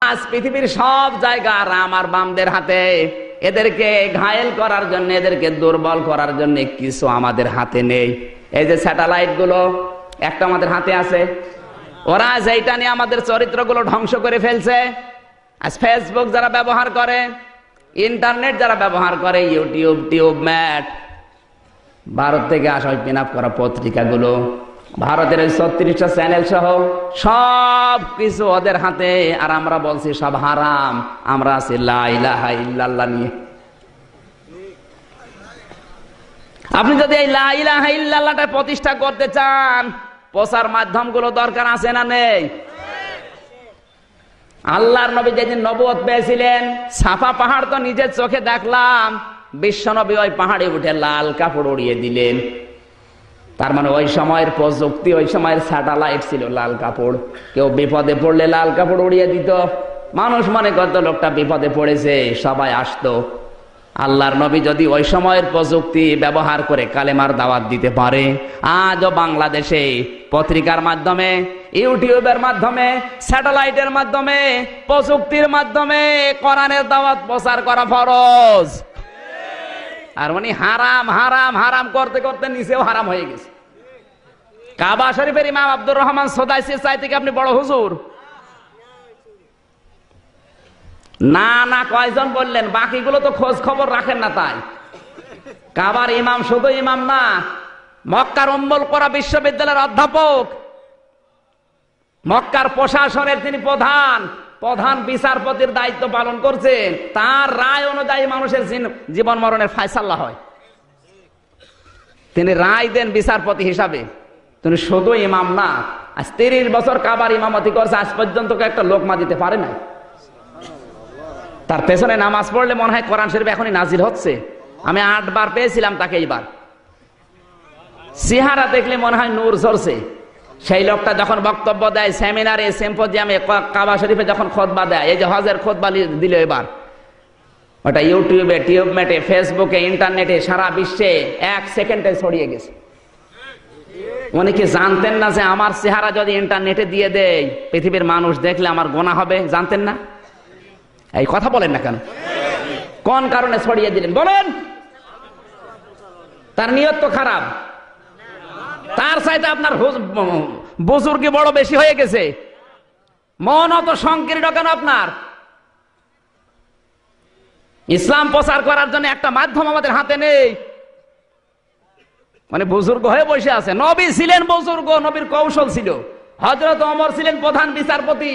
আজ পৃথিবীর সব জায়গা রাম আর বামদের হাতে। এদেরকে ঘায়েল করার জন্য, এদেরকে দুর্বল করার জন্য কিছু আমাদের হাতে নেই। এই যে স্যাটেলাইট গুলো একটা আমাদের হাতে আছে, ওরা যেটা নিয়ে আমাদের চরিত্রগুলো ধ্বংস করে ফেলছে। আজ ফেসবুক যারা ব্যবহার করে, ইন্টারনেট যারা ব্যবহার করে, ইউটিউব, টিউবম্যাট, ভারত থেকে আসা ওই পিন আপ করা পত্রিকাগুলো, ভারতের 36টা চ্যানেল সহ সব কিছু ওদের হাতে। আর আমরা বলছি সব হারাম, আমরা আছি লা ইলাহা ইল্লাল্লাহ নিয়ে। আপনি যদি এই লা ইলাহা ইল্লাল্লাহটা প্রতিষ্ঠা করতে চান, প্রচার মাধ্যমগুলো দরকার আছে না নেই? আল্লাহর নবী যেদিন নবুয়ত পেয়েছিলেন, সাফা পাহাড় তো নিজের চোখে দেখলাম, বিশ্ব নবী ওই পাহাড়ে উঠে লাল কাপড় উড়িয়ে দিলেন। তার মানে ওই সময়ের প্রযুক্তি, ওই সময়ের স্যাটেলাইট ছিল লাল কাপড়। কেউ বিপদে পড়লে লাল কাপড় উড়িয়ে দিত। মানুষ মনে করতো লোকটা বিপদে পড়েছে, সবাই আসতো। আল্লাহর নবী যদি ওই সময়ের প্রযুক্তি ব্যবহার করে কালেমার দাওয়াত দিতে পারে, আজও বাংলাদেশে পত্রিকার মাধ্যমে, ইউটিউবের মাধ্যমে, স্যাটেলাইটের মাধ্যমে, প্রযুক্তির মাধ্যমে কোরআনের দাওয়াত প্রচার করা ফরজ। আর উনি হারাম হারাম হারাম করতে করতে নিচেও হারাম হয়ে গেছে। কাবা শরীফের ইমাম আব্দুর রহমান সোদাইসির চাইতে কি আপনি বড় হুজুর? না না, কয়জন বললেন? বাকিগুলো তো খোঁজ খবর রাখেন না। তাই কাবার ইমাম শুধু ইমাম না, মক্কার উম্মুল কোরা বিশ্ববিদ্যালয়ের অধ্যাপক, মক্কার প্রশাসনের তিনি প্রধান বিচারপতির দায়িত্ব পালন করছেন। তার রায় অনুযায়ী মানুষের জীবন মরণের ফায়সালা হয়। তিনি রায় দেন বিচারপতি হিসাবে। তিনি শুধু ইমাম না, আজ 30 বছর কাবার ইমামতি করছে, আজ পর্যন্ত একটা লোকমা দিতে পারে না। তার পেছনে নামাজ পড়লে মনে হয় কোরআন শরীফ এখনই নাজিল হচ্ছে। আমি 8 বার পেয়েছিলাম তাকে। এইবার চেহারা দেখলে মনে হয় নূর ঝরছে। সেই লোকটা যখন বক্তব্য দেয় সেমিনারে, সিম্পোজিয়ামে, কাবা শরীফে যখন খুতবা দেয়, এই যে হজের খুতবা দিল এবার, ওটা ইউটিউবে, টিউবম্যাটে, ফেসবুকে, ইন্টারনেটে, সারা বিশ্বে 1 সেকেন্ডে ছড়িয়ে গেছে। উনি কি জানতেন না যে আমার চেহারা যদি ইন্টারনেটে দিয়ে দেয়, পৃথিবীর মানুষ দেখলে আমার গুনাহ হবে? জানতেন না? এই কথা বলেন না কেন? কোন কারণে ছড়িয়ে দিলেন বলেন? তার নিয়ত তো খারাপ। তার চাইতে আপনার বুজুর্গি বড় বেশি হয়ে গেছে। মন অত সংকীর্ণ কেন আপনার? ইসলাম প্রচার করার জন্য একটা মাধ্যম আমাদের হাতে নেই। মানে বুজুর্গ হয়ে বসে আছে। নবী ছিলেন বুজুর্গ, নবীর কৌশল ছিল। হযরত ওমর ছিলেন প্রধান বিচারপতি।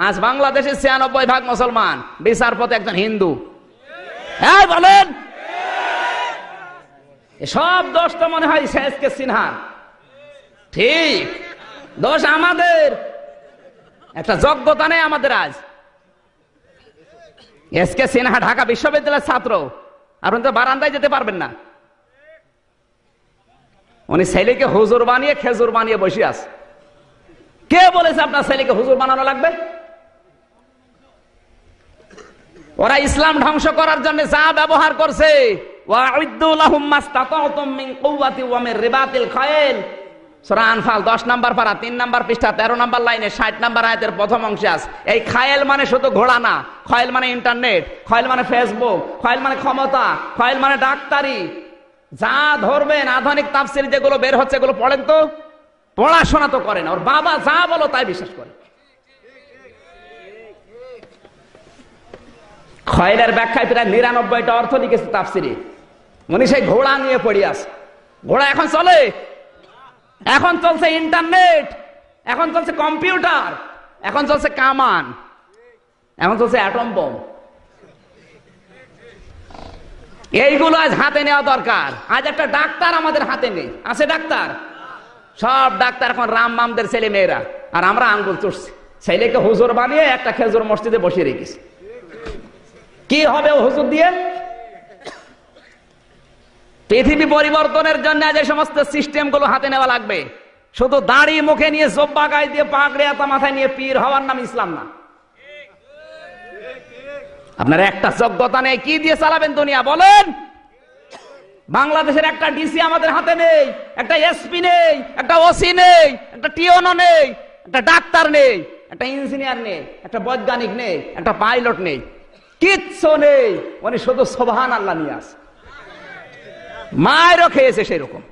আজ বাংলাদেশের 96% মুসলমান, বিচারপতি একজন হিন্দু। হ্যাঁ বলেন, সব দোষ তো মনে হয় শেষকে সিনহার। ঠিক, দোষ আমাদের। একটা যোগ্যতা নেই আমাদের। আজ এসকে সিনহা ঢাকা বিশ্ববিদ্যালয়ের ছাত্র, আর উনি তো বারান্দায় যেতে পারবেন না। উনি ছেলেকে হুজুর বানিয়ে খেজুর বানিয়ে বসে আছে। কে বলেছে আপনার ছেলেকে হুজুর বানানো লাগবে? ওরা ইসলাম ধ্বংস করার জন্য যা ব্যবহার করছে, ওয়া'উদ্দু লাহুম মাসতাতা'তুম মিন কুওয়াতি ওয়া মির রিবাতিল খায়ল, সূরা আনফাল 10 নম্বর পারা 3 নম্বর পৃষ্ঠা 13 নম্বর লাইনে 60 নম্বর আয়াতের প্রথম অংশে আছে। এই খায়ল মানে শুধু ঘোড়া না, খায়ল মানে ইন্টারনেট, খায়ল মানে ফেসবুক, খায়ল মানে ক্ষমতা, খায়ল মানে ডাক্তারি। যা ধরবেন আধুনিক তাফসীর যেগুলো বের হচ্ছে, এগুলো পড়েন তো। পড়াশোনা তো করেন, ওর বাবা যা বলো তাই বিশ্বাস করে। খায়লের ব্যাখ্যায় প্রায় 99টা অর্থ লিখেছে তাফসীরে। উনি সেই ঘোড়া নিয়ে পড়ে আছে। ঘোড়া এখন চলে, এখন চলছে ইন্টারনেট, এখন চলছে কম্পিউটার, এখন চলছে কামান, এখন চলছে অ্যাটম বোম। এইগুলো আজ হাতে নেওয়া দরকার। আজ একটা ডাক্তার আমাদের হাতে নেই। আছে ডাক্তার? সব ডাক্তার এখন রামবামদের ছেলে মেয়েরা। আর আমরা আঙ্গুল চুষছি। ছেলেকে হুজুর বানিয়ে একটা খেজুর মসজিদে বসিয়ে রেখেছি। কি হবে ও হুজুর দিয়ে? পৃথিবী পরিবর্তনের জন্য যে সমস্ত সিস্টেম গুলো হাতে নেওয়া লাগবে। শুধু দাড়ি মুখে নিয়ে, জব্বা গায়ে দিয়ে, পাগড়ি আতা মাথায় নিয়ে পীর হওয়ার নাম ইসলাম না। আপনার একটা যোগ্যতা নেই, কি দিয়ে চালাবেন দুনিয়া বলেন? বাংলাদেশের একটা ডিসি আমাদের হাতে নেই, একটা এসপি নেই, একটা ওসি নেই, একটা টিওনো নেই, একটা ডাক্তার নেই, একটা ইঞ্জিনিয়ার নেই, একটা বৈজ্ঞানিক নেই, একটা পাইলট নেই, কিচ্ছু নেই, উনি শুধু সুবহানাল্লাহ নিয়ে আসে। মায়েরও খেয়েছে সেরকম।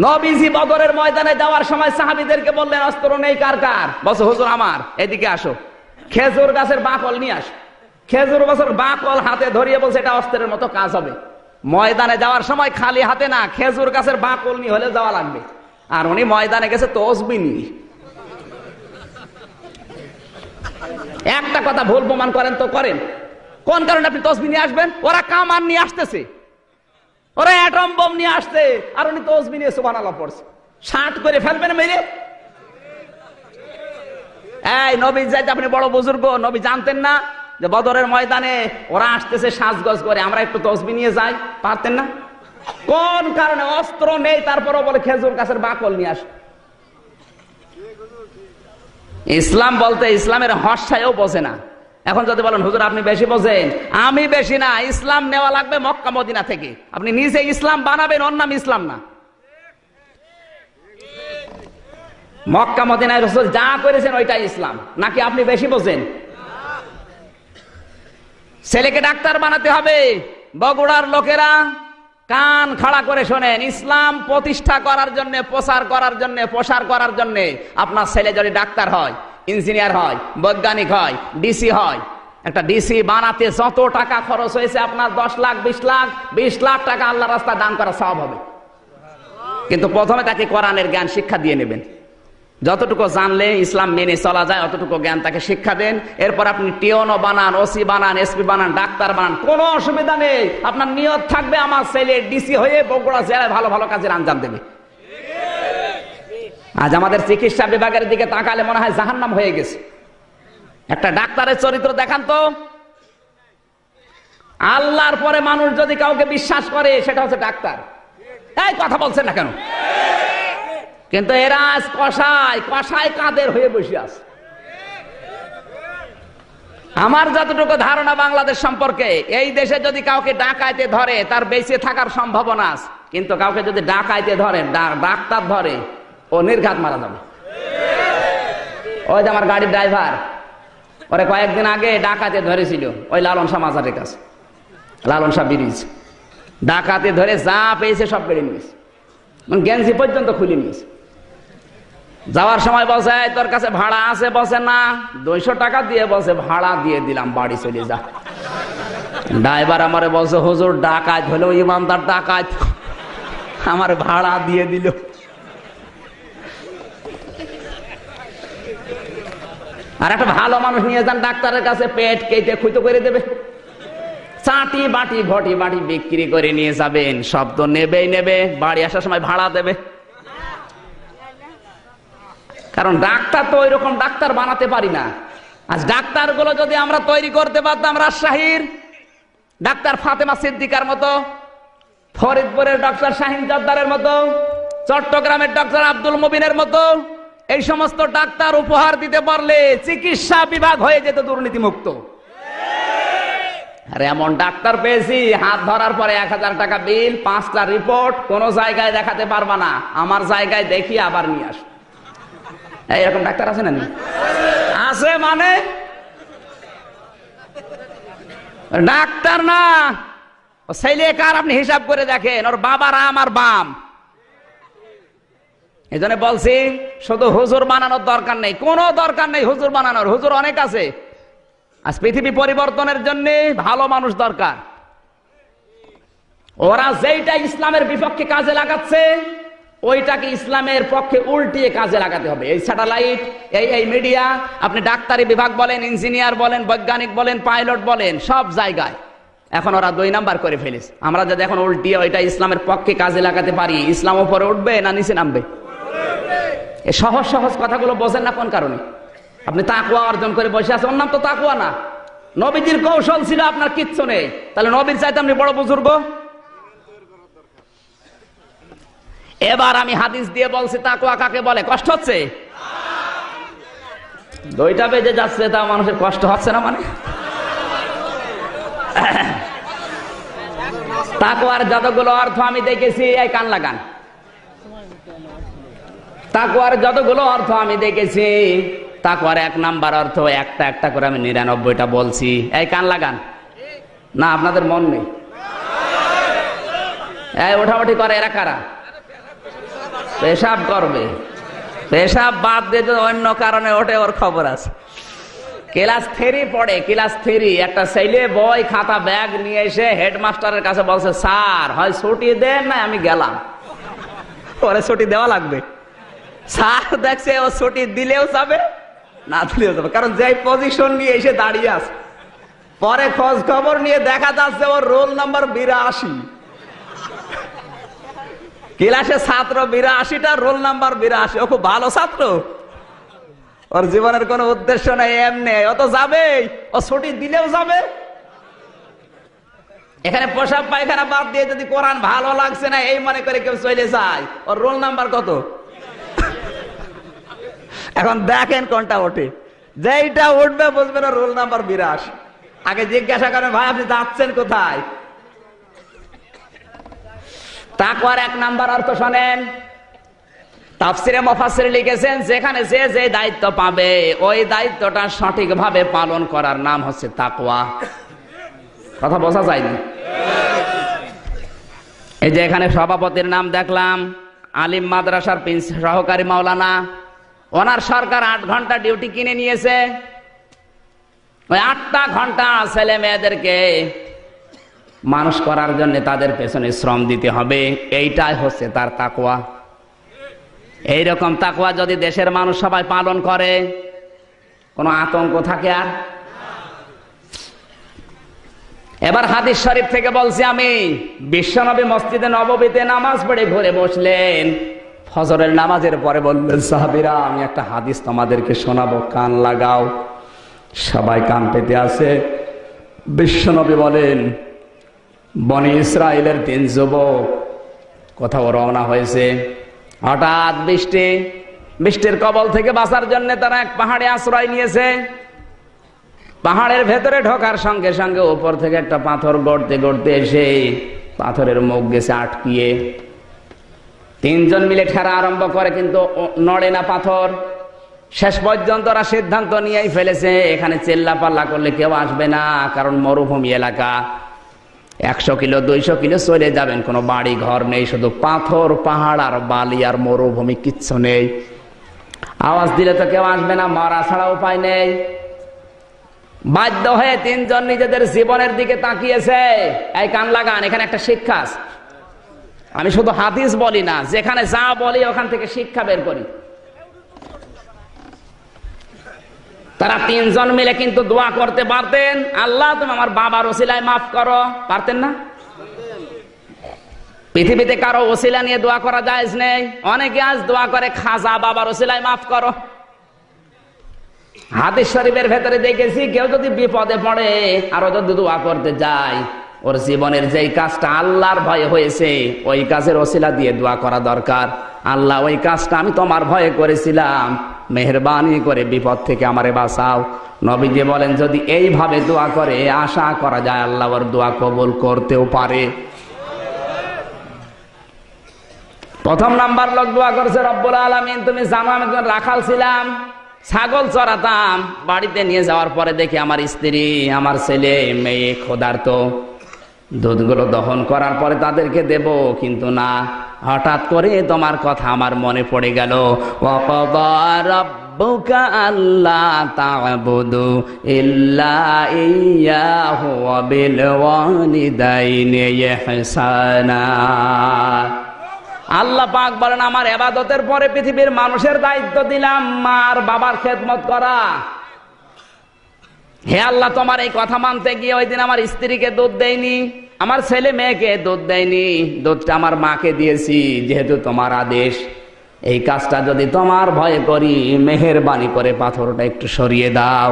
নবীজি বদরের ময়দানে যাওয়ার সময় সাহাবীদেরকে বললেন, অস্ত্র নেই কার কার? বলছে, হুজুর আমার। এদিকে আসো, খেজুর গাছের বাকল নিয়ে আস। খেজুর গাছের বাকল হাতে ধরিয়ে বলছে, এটা অস্ত্রের মতো কাজ হবে। ময়দানে যাওয়ার সময় খালি হাতে না, খেজুর গাছের বাকল নিয়ে হলে যাওয়া লাগবে। আর উনি ময়দানে গেছে তসবিহ নিয়ে। একটা কথা ভুল প্রমাণ করেন তো করেন, কোন কারণে আপনি তসবিহ নিয়ে আসবেন? ওরা কামান নিয়ে আসতেছে, ওরা অ্যাটম বোম নিয়ে আসছে, আর উনি তসবিহ নিয়ে সুবহানাল্লাহ পড়ছে। 60 করে ফেলবেন মেরে। এই নবী যাইতে আপনি বড় বুজুর্গ, নবী জানতেন না যে বদরের ময়দানে ওরা আসতেছে সাজগজ করে, আমরা একটু তসবিহ নিয়ে যাই? পারতেন না? কোন কারণে? অস্ত্র নেই, তারপরও বলে খেজুর গাছের বাকল নিয়ে আস। ইসলাম বলতে ইসলামের হর্ষায়ও বোঝে না। এখন যদি বলেন হুজুর আপনি বেশি বোঝেন, আমি বেশি না, ইসলাম নেওয়া লাগবে মক্কা মদিনা থেকে। আপনি নিজে ইসলাম বানাবেন, ওর নাম ইসলাম না। মক্কা মদিনায় রাসূল যা করেছেন ওইটাই ইসলাম, নাকি আপনি বেশি বোঝেন? ছেলেকে ডাক্তার বানাতে হবে, বগুড়ার লোকেরা কান খাড়া করে শোনেন, ইসলাম প্রতিষ্ঠা করার জন্য, প্রচার করার জন্য, প্রসার করার জন্য আপনার ছেলে যদি ডাক্তার হয়, ইঞ্জিনিয়ার হয়, বৈজ্ঞানিক হয়, ডিসি হয়, একটা ডিসি বানাতে যত টাকা খরচ হয়েছে আপনার 10 লাখ 20 লাখ 20 লাখ টাকা আল্লাহর রাস্তায় দান করা সওয়াব হবে। কিন্তু প্রথমে তাকে কোরআনের জ্ঞান শিক্ষা দিয়ে নেবেন। যতটুকু জানলে ইসলাম মেনে চলা যায় অতটুকু জ্ঞান তাকে শিক্ষা দেন। এরপর আপনি টিওনো বানান, ওসি বানান, এসপি বানান, ডাক্তার বানান, কোনো অসুবিধা নেই। আপনার নিয়ত থাকবে আমার ছেলে ডিসি হয়ে বগুড়া জেলায় ভালো ভালো কাজের আঞ্জাম দেবে। আজ আমাদের চিকিৎসা বিভাগের দিকে তাকালে মনে হয় জাহান্নাম হয়ে গেছে। একটা ডাক্তারের চরিত্র দেখান তো। আল্লাহর পরে মানুষ যদি কাউকে বিশ্বাস করে সেটা হচ্ছে ডাক্তার। এই কথা বলছেন না কেন? কিন্তু এরা আজ কসাই কসাই কাদের হয়ে বসে আছে। আমার যতটুকু ধারণা বাংলাদেশ সম্পর্কে, এই দেশে যদি কাউকে ডাকাইতে ধরে তার বেঁচে থাকার সম্ভাবনা আছে, কিন্তু কাউকে যদি ডাকাইতে ধরে, ডাক্তার ধরে, ও নির্ঘাত মারা যাবে। ওই যে আমার গাড়ির ড্রাইভার, ওরে কয়েকদিন আগে ডাকাতে ধরেছিল ওই লালন শাহ মাজারের কাছে, লালন শাহ ব্রিজ। ডাকাতে ধরে যা পেয়েছে সব কেড়ে নিয়েছে, গেঞ্জি পর্যন্ত খুলে নিয়েছে। যাওয়ার সময় বলছে, তোর কাছে ভাড়া আছে? বলছে না। 200 টাকা দিয়ে বলছে ভাড়া দিয়ে দিলাম, বাড়ি চলে যা। ড্রাইভার আমারে বলছে, হুজুর ডাকাত হলো ইমানদার ডাকাত, আমার ভাড়া দিয়ে দিল। আর একটা ভালো মানুষ নিয়ে যান ডাক্তারের কাছে, পেট কেটে খুঁতো করে দেবে, চাটি বাটি ঘটি বাটি বিক্রি করে নিয়ে যাবেন, সব তো নেবেই নেবে, বাড়ি আসার সময় ভাড়া দেবে। কারণ ডাক্তার তো ওই রকম ডাক্তার বানাতে পারি না। আজ ডাক্তার গুলো যদি আমরা তৈরি করতে পারতাম রাজশাহীর ডাক্তার ফাতেমা সিদ্দিকার মতো, ফরিদপুরের ডক্টর শাহিন জর্দারের মতো, চট্টগ্রামের ডক্টর আব্দুল মুবিনের মতো, এই সমস্ত ডাক্তার উপহার দিতে পারলে চিকিৎসা বিভাগ হয়ে যেত দুর্নীতি মুক্ত। আর এমন ডাক্তার পেয়েছি, হাত ধরার পরে 1000 টাকা বিল, 5টা রিপোর্ট, কোন জায়গায় দেখাতে পারবা না, আমার জায়গায় দেখি আবার নিয়ে আস। এইরকম ডাক্তার আছে না? আছে মানে ডাক্তার না, ছেলে কার আপনি হিসাব করে দেখেন, ওর বাবার আমার বাম। এই জন্য বলছি শুধু হুজুর বানানোর দরকার নেই, কোনো দরকার নেই হুজুর বানানোর, হুজুর অনেক আছে। আজ পৃথিবী পরিবর্তনের জন্য ভালো মানুষ দরকার। ওরা যেইটা ইসলামের বিপক্ষে কাজে লাগাচ্ছে ওইটাকে ইসলামের পক্ষে উল্টিয়ে কাজে লাগাতে হবে। এই স্যাটেলাইট, এই মিডিয়া, আপনি ডাক্তারি বিভাগ বলেন, ইঞ্জিনিয়ার বলেন, বৈজ্ঞানিক বলেন, পাইলট বলেন, সব জায়গায় এখন ওরা 2 নাম্বার করে ফেলেছে। আমরা যদি এখন উল্টিয়ে ওইটা ইসলামের পক্ষে কাজে লাগাতে পারি, ইসলাম উপরে উঠবে না নিচে নামবে? এই সহজ সহজ কথাগুলো বোঝেন না কোন কারণে? আপনি তাকওয়া অর্জন করে বসে আছেন, ওর নাম তো তাকওয়া না। নবীজির কৌশল ছিল, আপনার কিচ্ছু নেই, তাহলে নবীর চাইতে আপনি বড় বুজুর্গ? এবার আমি হাদিস দিয়ে বলছি তাকওয়া কাকে বলে। কষ্ট হচ্ছে? 2টা বেজে যাচ্ছে, তা মানুষের কষ্ট হচ্ছে না? মানে তাকওয়ার যতগুলো অর্থ আমি দেখেছি, এই কান লাগান। তাকওয়ার যতগুলো অর্থ আমি দেখেছি, তাকওয়ার 1 নাম্বার অর্থ একটা একটা করে আমি 99টা বলছি। এই কান লাগান না, আপনাদের মন নেই। এই ওঠাউঠি করে এরা কারা? পেশাব করবে, পেশাব বাদ দিয়ে অন্য কারণে ওঠে, ওর খবর আছে। ক্লাস 3 পড়ে, ক্লাস 3 একটা ছেলে বই খাতা ব্যাগ নিয়ে এসে হেডমাস্টারের কাছে বলছে, স্যার হয় ছুটি দেন না আমি গেলাম। ওরে ছুটি দেওয়া লাগবে। স্যার দেখছে ও ছুটি দিলেও যাবে না দিলেও যাবে, কারণ যে পজিশন নিয়ে এসে দাঁড়িয়ে আছে। পরে খোঁজ খবর নিয়ে দেখা যাচ্ছে ওর রোল নাম্বার 82। ক্লাসে ছাত্র 82টা, রোল নাম্বার 82। ও খুব ভালো ছাত্র, ওর জীবনের কোনো উদ্দেশ্য নেই, এমনি ও তো যাবেই, ও ছুটি দিলেও যাবে। এখানে পোশাক পায়খানা বাদ দিয়ে যদি কোরআন ভালো লাগছে না এই মনে করে কেউ চলে যায়, ওর রোল নাম্বার কত? এখন দেখেন কোনটা ওঠে, যেইটা উঠবে বুঝবেন রোল নাম্বার 82। আগে জিজ্ঞাসা করেন, ভাই আপনি যাচ্ছেন কোথায়? তাকওয়ার 1 নাম্বার অর্থ শোনেন। তাফসিরে মুফাসসির লিখেছেন, যেখানে যে যে দায়িত্ব পাবে ওই দায়িত্বটা সঠিকভাবে পালন করার নাম হচ্ছে তাকওয়া। কথা বোঝা যায়নি? এই যে এখানে সভাপতির নাম দেখলাম, আলিম মাদ্রাসার সহকারী মাওলানা, ওনার সরকার 8 ঘন্টা ডিউটি কিনে নিয়েছে। ওই 8টা ঘন্টা ছেলে মেয়েদেরকে মানুষ করার জন্য তাদের পেছনে শ্রম দিতে হবে, এইটাই হচ্ছে তার তাকওয়া। এইরকম তাকওয়া যদি দেশের মানুষ সবাই পালন করে, কোনো আতঙ্ক থাকে আর? এবার হাদিস শরীফ থেকে বলছি আমি, বিশ্বনবী মসজিদে নববীতে নামাজ পড়ে ঘুরে বসলেন। ফজরের নামাজের পরে বললেন, সাহাবীরা আমি একটা হাদিস তোমাদেরকে শোনাবো, কান লাগাও। সবাই কান পেতে আছে। বিশ্বনবী বলেন, বনি ইসরায়েলের 3 যুবক কোথাও রওনা হয়েছে। হঠাৎ বৃষ্টির কবল থেকে বাঁচার জন্য তারা এক পাহাড়ে আশ্রয় নিয়েছে। পাহাড়ের ভেতরে ঢোকার সঙ্গে সঙ্গে উপর থেকে একটা পাথর গড়তে গড়তে এসে পাথরের মুখ গেছে আটকিয়ে। 3 জন মিলে ঠেলা আরম্ভ করে, কিন্তু নড়ে না পাথর। শেষ পর্যন্ত ওরা সিদ্ধান্ত নিয়েই ফেলেছে, এখানে চেল্লা পাল্লা করলে কেউ আসবে না, কারণ মরুভূমি এলাকা। 100 কিলো 200 কিলো চলে যাবেন, কোনো বাড়ি ঘর নেই, শুধু পাথর, পাহাড় আর বালি আর মরুভূমি, কিচ্ছু নেই। আওয়াজ দিলে তো কেউ আসবে না, মারা ছাড়া উপায় নেই। বাধ্য হয়ে 3 জন নিজেদের জীবনের দিকে তাকিয়েছে। এই কান লাগান, এখানে একটা শিক্ষা আছে। আমি শুধু হাদিস বলি না, যেখানে যা বলি ওখান থেকে শিক্ষা বের করি। তারা 3 জন মিলে কিন্তু দোয়া করতে পারতেন, আল্লাহ তুমি আমার বাবার ওসিলায় মাফ করো, পারতেন না? পৃথিবীতে কারো ওসিলা নিয়ে দোয়া করা জায়েজ নেই। অনেকে আজ দোয়া করে, খাজা বাবার ওসিলায় মাফ করো। হাদিস শরীফের ভেতরে দেখেছি, কেউ যদি বিপদে পড়ে আরো যদি দোয়া করতে যায়, ওর জীবনের যেই কাজটা আল্লাহর ভয়ে হয়েছে ওই কাজের ওসিলা দিয়ে দোয়া করা দরকার। আল্লাহ ওই কাজটা আমি তোমার ভয়ে করেছিলাম, মেহেরবানি করে বিপদ থেকে আমারে বাঁচাও। নবীজি বলেন, যদি এইভাবে দোয়া করে আশা করা যায় আল্লাহ ওর দোয়া কবুল করতেও পারে। প্রথম নাম্বার লোক দোয়া করেছে, রব্বুল আলামিন তুমি জানো আমি একজন রাখাল ছিলাম, ছাগল চড়াতাম। বাড়িতে নিয়ে যাওয়ার পরে দেখি আমার স্ত্রী, আমার ছেলে মেয়ে ক্ষুধার্ত। দুধগুলো দহন করার পরে তাদেরকে দেব, কিন্তু না, হঠাৎ করে তোমার কথা আমার মনে পড়ে গেল। ওয়াকাদা রাব্বুকা আল্লা তা'বুদু ইল্লা ইয়্যাহু ওয়া বিল ওয়ালিদাইনি ইহসানা। আল্লাহ পাক বলেন, আমার ইবাদতের পরে পৃথিবীর মানুষের দায়িত্ব দিলাম মার বাবার খেদমত করা। হে আল্লাহ, তোমার এই কথা মানতে গিয়ে ওই দিন আমার স্ত্রীকে দুধ দেয়নি, আমার ছেলে মেয়েকে দুধ দেয়নি, দুধটা আমার মাকে দিয়েছি, যেহেতু তোমার আদেশ। এই কাজটা যদি তোমার ভয়ে করি, মেহেরবানি করে পাথরটা একটু সরিয়ে দাও।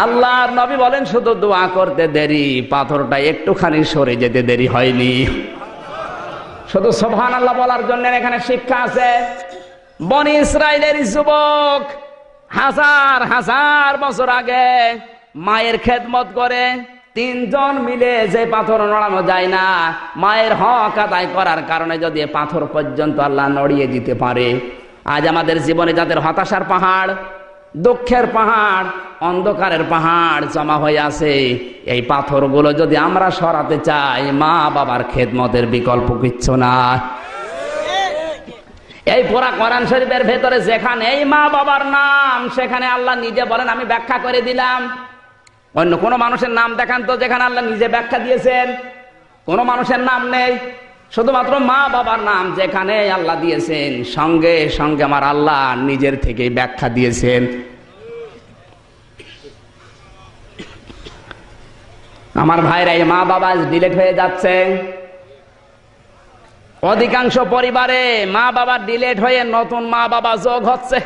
আল্লাহর নবী বলেন, শুধু দোয়া করতে দেরি, পাথরটা একটুখানি সরে যেতে দেরি হয়নি। শুধু সুবহানাল্লাহ বলার জন্য এখানে শিক্ষা আছে। বনি ইসরাইলের যুবক হাজার হাজার বছর আগে মায়ের খেদমত করে 3 জন মিলে যে পাথর নড়ানো যায় না, মায়ের হক আদায় করার কারণে যদি পাথর পর্যন্ত আল্লাহ নড়িয়ে দিতে পারে, আজ আমাদের জীবনে যাদের হতাশার পাহাড়, দুঃখের পাহাড়, অন্ধকারের পাহাড় জমা হয়ে আছে, এই পাথরগুলো যদি আমরা সরাতে চাই, মা বাবার খেদমতের বিকল্প কিচ্ছু না। এই পুরা কোরআন শরীফের ভেতরে যেখানে এই মা বাবার নাম, সেখানে আল্লাহ নিজে বলেন আমি ব্যাখ্যা করে দিলাম। অন্য কোন মানুষের নাম দেখান তো যেখানে আল্লাহ নিজে ব্যাখ্যা দিয়েছেন। কোন মানুষের নাম নেই, শুধুমাত্র মা বাবার নাম যেখানে আল্লাহ দিয়েছেন, সঙ্গে সঙ্গে আমার আল্লাহ নিজের থেকে ব্যাখ্যা দিয়েছেন। আমার ভাইরা, এই মা বাবা ডিলেট হয়ে যাচ্ছে। অধিকাংশ পরিবারে মা বাবা ডিলেট হয়ে নতুন মা বাবা যোগ হচ্ছে।